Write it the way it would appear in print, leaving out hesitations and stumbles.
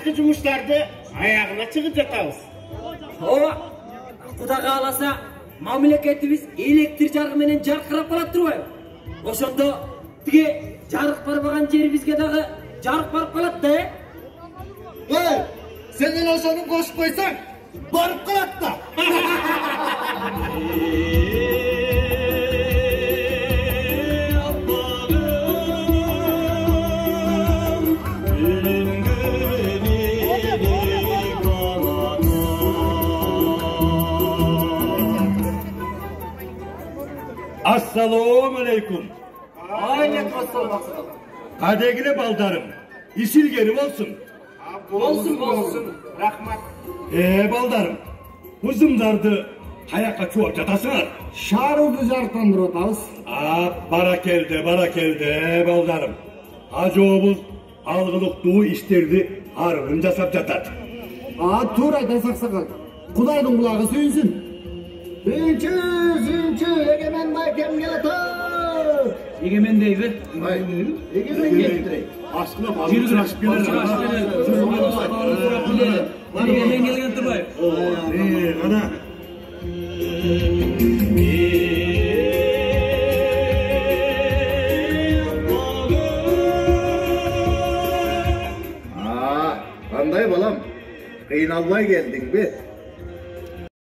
Alгачкы жумуштарды аягына чыгып жатабыз. Ооба. Кудай кааласа, мамлекетибиз электр жарыгы менен жаркырап калат турбайбы? Ошондо тиги жарык барбаган жерибизге дагы жарык барып калат да, Sen de ошону кошуп койсоң, барып калат да. Assalamu alaikum. Aleykümselam. Kadegili baldarım. İsilgeri olsun. Olsun. Rahmat. Baldarım. Uzumdardı hayaka çuva jatasыңар. Шаарыбызды жарыктандырып атабыз. Barakelde baldarım. Ажообуз алгылыктуу иштерди аргын жасап жатат. Туура айтасың аксакал. Кудайдын кулагы сүйүнсүн. Сүйүнчү, эгемен байкем келатат. Egemen David. Эгемен келди. Aslında bazı açıp gelir. Egemen gelgen turbay. Ana. Qanday balam? Kıyınalmay geldin be.